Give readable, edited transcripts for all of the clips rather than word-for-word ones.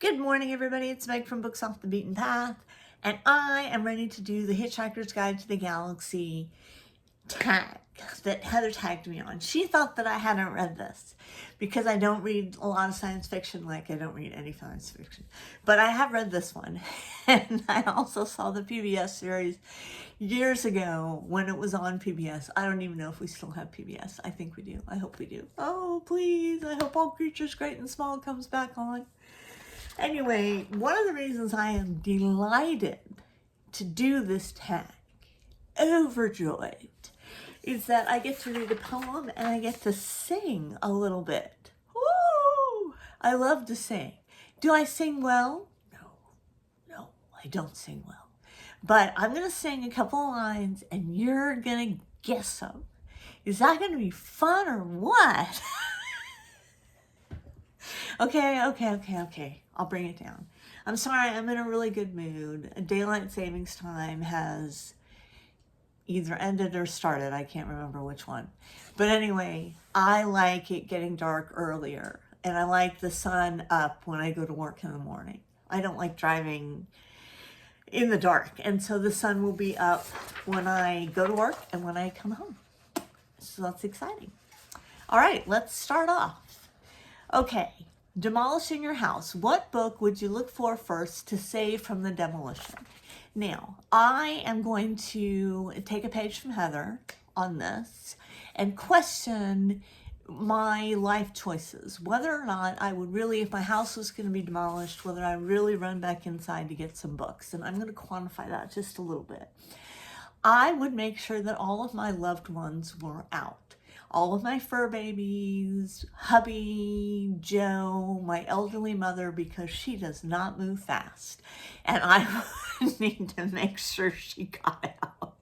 Good morning, everybody. It's Meg from Books Off the Beaten Path, and I am ready to do the Hitchhiker's Guide to the Galaxy tag that Heather tagged me on. She thought that I hadn't read this because I don't read a lot of science fiction, like I don't read any science fiction. But I have read this one, and I also saw the PBS series years ago when it was on PBS. I don't even know if we still have PBS. I think we do. I hope we do. Oh, please. I hope All Creatures Great and Small comes back on. Anyway, one of the reasons I am delighted to do this tag, overjoyed, is that I get to read a poem and I get to sing a little bit. Woo! I love to sing. Do I sing well? No, I don't sing well. But I'm going to sing a couple of lines and you're going to guess them. Is that going to be fun or what? Okay. I'll bring it down. I'm sorry, I'm in a really good mood. Daylight savings time has either ended or started. I can't remember which one. But anyway, I like it getting dark earlier. And I like the sun up when I go to work in the morning. I don't like driving in the dark. And so the sun will be up when I go to work and when I come home. So that's exciting. All right, let's start off. Okay. Demolishing your house. What book would you look for first to save from the demolition? Now, I am going to take a page from Heather on this and question my life choices. Whether or not I would really, if my house was going to be demolished, whether I really run back inside to get some books. And I'm going to quantify that just a little bit. I would make sure that all of my loved ones were out. All of my fur babies, hubby, Joe, my elderly mother, because she does not move fast. And I would need to make sure she got out.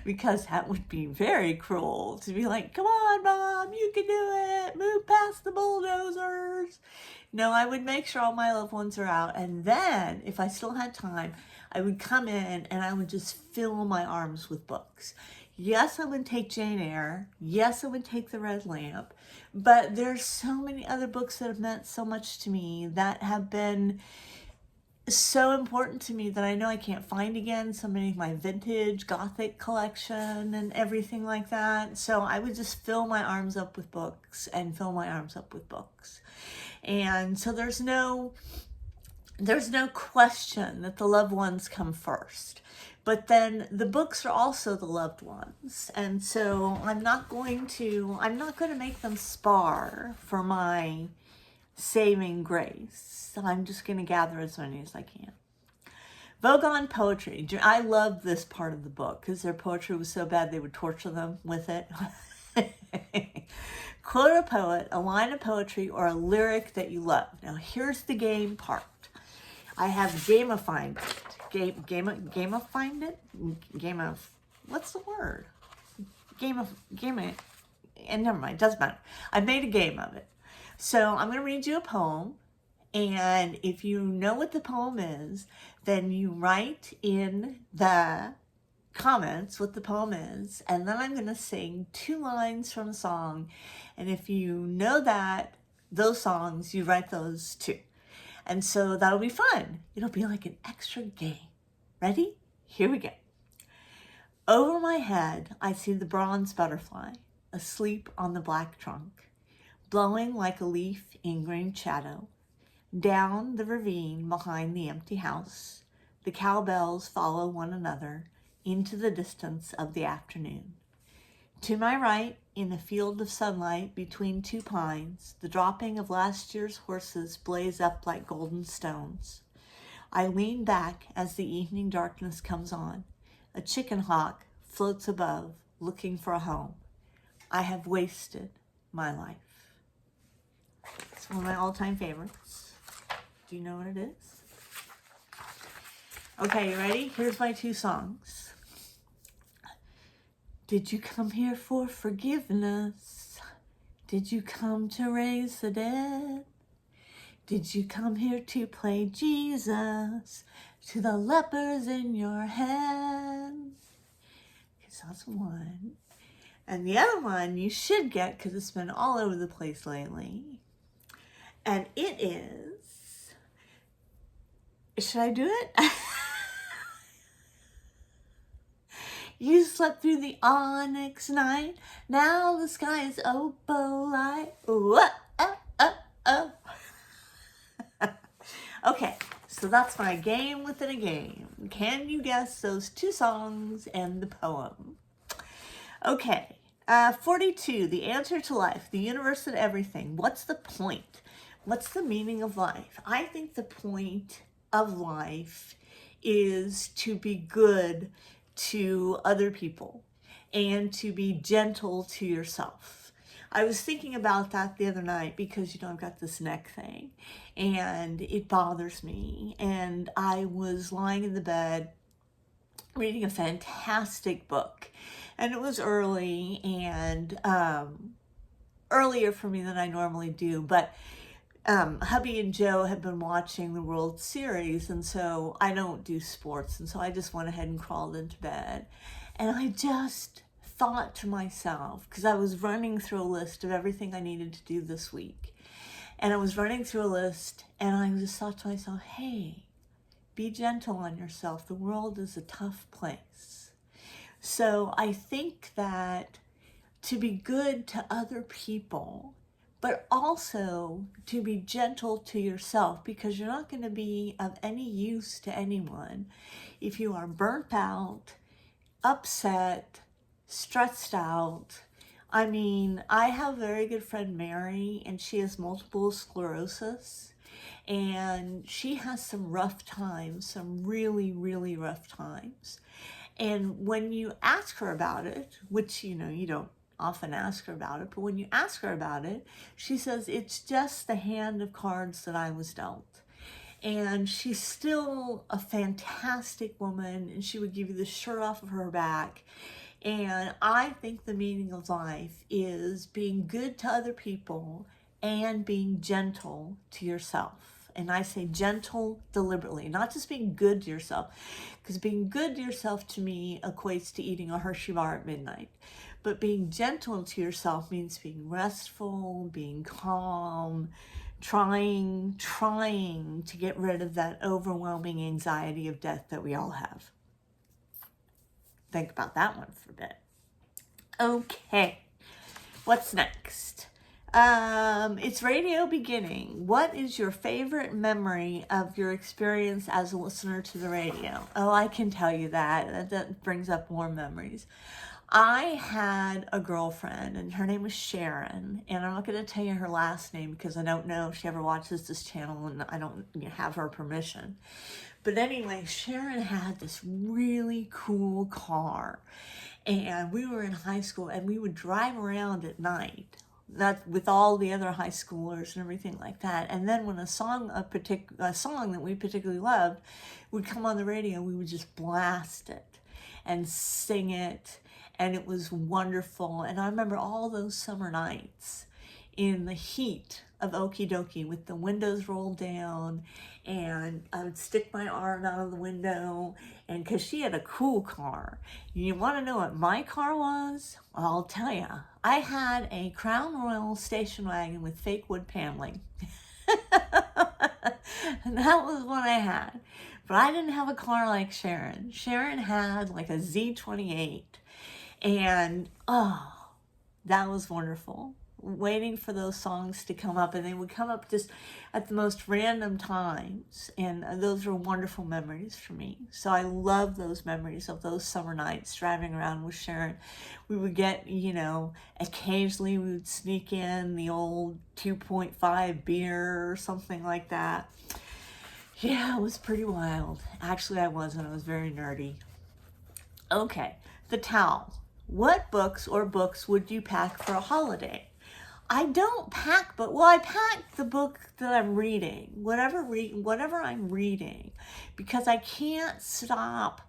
Because that would be very cruel to be like, come on, Mom, you can do it. Move past the bulldozers. No, I would make sure all my loved ones are out. And then, if I still had time, I would come in and I would just fill my arms with books. Yes, I would take Jane Eyre. Yes, I would take The Red Lamp. But there's so many other books that have meant so much to me, that have been so important to me, that I know I can't find again. So many of my vintage Gothic collection and everything like that. So I would just fill my arms up with books and fill my arms up with books. And so there's no question that the loved ones come first. But then the books are also the loved ones. And so I'm not going to make them spar for my saving grace. I'm just going to gather as many as I can. Vogon Poetry. I love this part of the book because their poetry was so bad they would torture them with it. Quote a poet, a line of poetry, or a lyric that you love. Now here's the game part. I have gamified it. What's the word? And never mind, doesn't matter. I made a game of it. So I'm going to read you a poem, and if you know what the poem is, then you write in the comments what the poem is, and then I'm going to sing 2 lines from a song, and if you know those songs, you write those too. And so that'll be fun. It'll be like an extra game. Ready? Here we go. Over my head, I see the bronze butterfly, asleep on the black trunk, blowing like a leaf in green shadow. Down the ravine behind the empty house, the cowbells follow one another into the distance of the afternoon. To my right, in a field of sunlight between 2 pines, the dropping of last year's horses blaze up like golden stones. I lean back as the evening darkness comes on. A chicken hawk floats above, looking for a home. I have wasted my life. It's one of my all-time favorites. Do you know what it is? Okay, you ready? Here's my 2 songs. Did you come here for forgiveness? Did you come to raise the dead? Did you come here to play Jesus to the lepers in your hands? Because that's one. And the other one you should get because it's been all over the place lately. And it is Should I do it? You slept through the onyx night. Now the sky is opalite. Ooh, oh. Okay, so that's my game within a game. Can you guess those two songs and the poem? Okay, 42, the answer to life, the universe and everything. What's the point? What's the meaning of life? I think the point of life is to be good to other people and to be gentle to yourself. I was thinking about that the other night because, you know, I've got this neck thing and it bothers me. And I was lying in the bed reading a fantastic book. And it was early and earlier for me than I normally do. But hubby and Joe had been watching the World Series, and so I don't do sports. And so I just went ahead and crawled into bed. And I just thought to myself, because I was running through a list of everything I needed to do this week. And I was running through a list, and I just thought to myself, hey, be gentle on yourself. The world is a tough place. So I think that to be good to other people, but also to be gentle to yourself, because you're not going to be of any use to anyone if you are burnt out, upset, stressed out. I mean, I have a very good friend, Mary, and she has multiple sclerosis. And she has some rough times, some really, really rough times. And when you ask her about it, which, you know, you don't often ask her about it, but when you ask her about it, she says, it's just the hand of cards that I was dealt. And she's still a fantastic woman, and she would give you the shirt off of her back. And I think the meaning of life is being good to other people and being gentle to yourself. And I say gentle deliberately, not just being good to yourself, because being good to yourself to me equates to eating a Hershey bar at midnight. But being gentle to yourself means being restful, being calm, trying to get rid of that overwhelming anxiety of death that we all have. Think about that one for a bit. Okay, what's next? It's radio beginning. What is your favorite memory of your experience as a listener to the radio? Oh, I can tell you that. That brings up warm memories. I had a girlfriend, and her name was Sharon, and I'm not going to tell you her last name because I don't know if she ever watches this channel, and I don't have her permission. But anyway, Sharon had this really cool car, and we were in high school, and we would drive around at night, that with all the other high schoolers and everything like that. And then when a song that we particularly loved would come on the radio, we would just blast it and sing it, and it was wonderful. And I remember all those summer nights in the heat of Okie Dokie with the windows rolled down, and I would stick my arm out of the window, and because she had a cool car. You want to know what my car was? Well, I'll tell you. I had a Crown Royal station wagon with fake wood paneling. And that was what I had. But I didn't have a car like Sharon. Sharon had like a Z28. And oh, that was wonderful. Waiting for those songs to come up, and they would come up just at the most random times, and those were wonderful memories for me. So I love those memories of those summer nights driving around with Sharon. We would get, you know, occasionally we would sneak in the old 2.5 beer or something like that. Yeah, it was pretty wild. Actually, I wasn't. I was very nerdy. Okay, the towel. What books would you pack for a holiday? I don't pack, but I pack the book that I'm reading, whatever I'm reading, because I can't stop.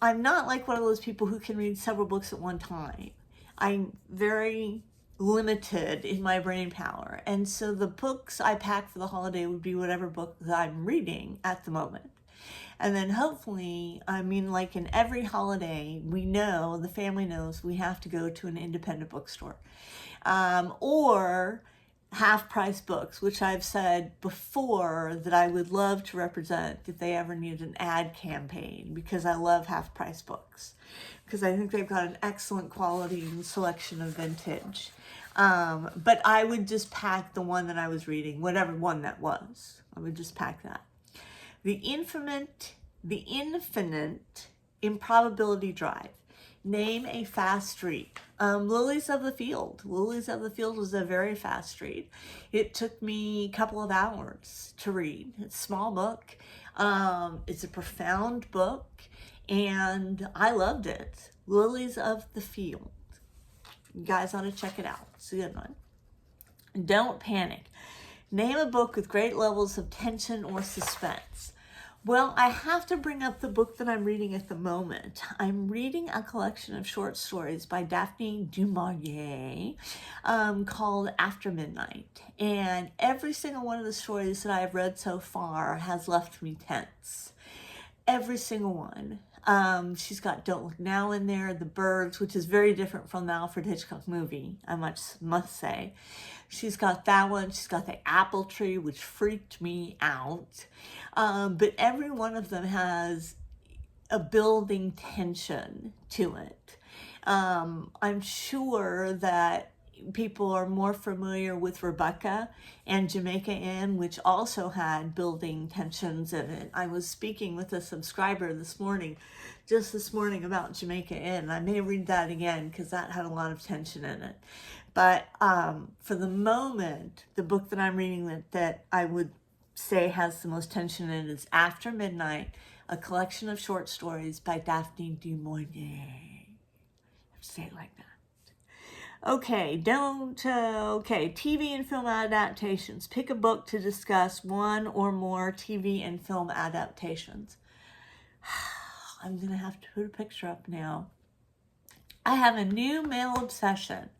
I'm not like one of those people who can read several books at one time. I'm very limited in my brain power, and so the books I pack for the holiday would be whatever book that I'm reading at the moment. And then hopefully, I mean, like in every holiday, the family knows we have to go to an independent bookstore. Or half-price books, which I've said before that I would love to represent if they ever need an ad campaign, because I love half-price books, because I think they've got an excellent quality and selection of vintage. But I would just pack the one that I was reading, whatever one that was. I would just pack that. The Infinite Improbability Drive. Name a fast street. Lilies of the Field. Lilies of the Field was a very fast street. It took me a couple of hours to read. It's a small book. It's a profound book, and I loved it. Lilies of the Field. You guys ought to check it out. It's a good one. Don't panic. Name a book with great levels of tension or suspense. Well, I have to bring up the book that I'm reading at the moment. I'm reading a collection of short stories by Daphne du Maurier called After Midnight. And every single one of the stories that I've read so far has left me tense. Every single one. She's got Don't Look Now in there, The Birds, which is very different from the Alfred Hitchcock movie, I must say. She's got that one. She's got The Apple Tree, which freaked me out. But every one of them has a building tension to it. I'm sure that people are more familiar with Rebecca and Jamaica Inn, which also had building tensions in it. I was speaking with a subscriber just this morning about Jamaica Inn. I may read that again because that had a lot of tension in it. But for the moment, the book that I'm reading that I would say has the most tension in it is After Midnight, a collection of short stories by Daphne du Maurier. Say it like that. Okay, TV and film adaptations. Pick a book to discuss one or more TV and film adaptations. I'm going to have to put a picture up now. I have a new male obsession.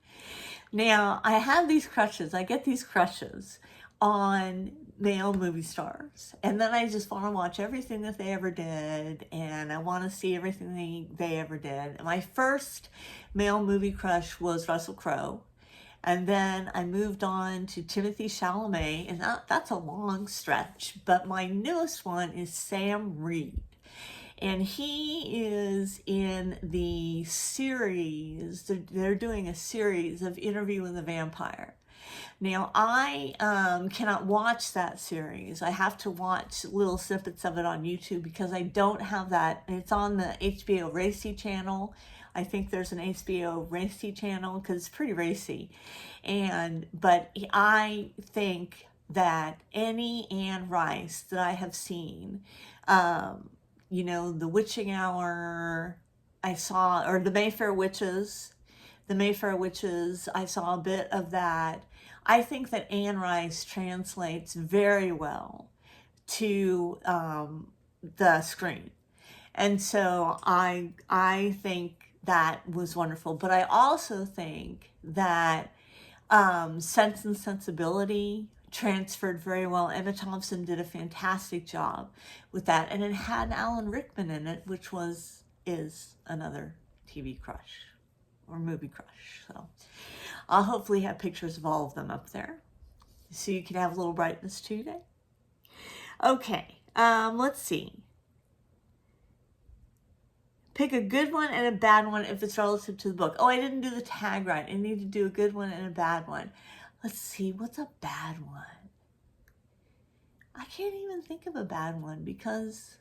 Now, I have these crushes. I get these crushes on male movie stars. And then I just want to watch everything that they ever did. And I want to see everything they ever did. And my first male movie crush was Russell Crowe. And then I moved on to Timothée Chalamet. And that's a long stretch. But my newest one is Sam Reed. And he is in the series, they're doing a series of Interview with the Vampire. Now, I cannot watch that series. I have to watch little snippets of it on YouTube because I don't have that. It's on the HBO Racy channel. I think there's an HBO Racy channel because it's pretty racy. But I think that any Anne Rice that I have seen, The Witching Hour, I saw, or The Mayfair Witches, I saw a bit of that. I think that Anne Rice translates very well to the screen. And so I think that was wonderful. But I also think that Sense and Sensibility transferred very well. Emma Thompson did a fantastic job with that. And it had Alan Rickman in it, which is another TV crush or movie crush. So I'll hopefully have pictures of all of them up there so you can have a little brightness today. Okay, let's see. Pick a good one and a bad one if it's relative to the book. Oh, I didn't do the tag right. I need to do a good one and a bad one. Let's see, what's a bad one? I can't even think of a bad one because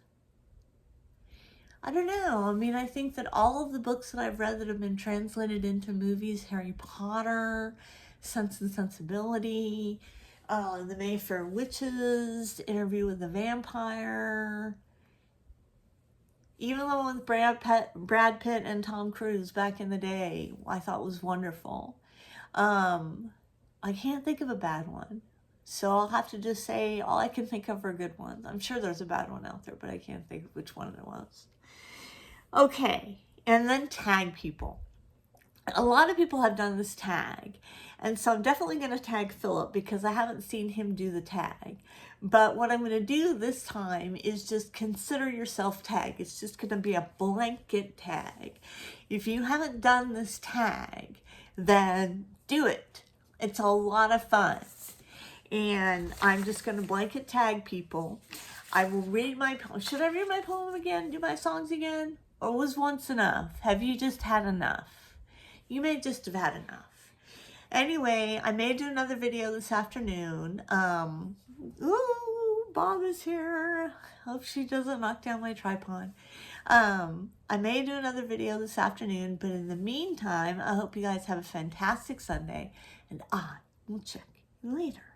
I don't know. I mean, I think that all of the books that I've read that have been translated into movies, Harry Potter, Sense and Sensibility, The Mayfair Witches, Interview with the Vampire, even the one with Brad Pitt and Tom Cruise back in the day, I thought was wonderful. I can't think of a bad one. So I'll have to just say all I can think of are good ones. I'm sure there's a bad one out there, but I can't think of which one it was. Okay, and then tag people. A lot of people have done this tag, and so I'm definitely going to tag Philip because I haven't seen him do the tag. But what I'm going to do this time is just consider yourself tagged. It's just going to be a blanket tag. If you haven't done this tag, then do it. It's a lot of fun. And I'm just going to blanket tag people. I will read my poem. Should I read my poem again? Do my songs again? Or was once enough? Have you just had enough? You may just have had enough. Anyway, I may do another video this afternoon. Ooh, Bob is here. Hope she doesn't knock down my tripod. I may do another video this afternoon, but in the meantime, I hope you guys have a fantastic Sunday, and I will check you later.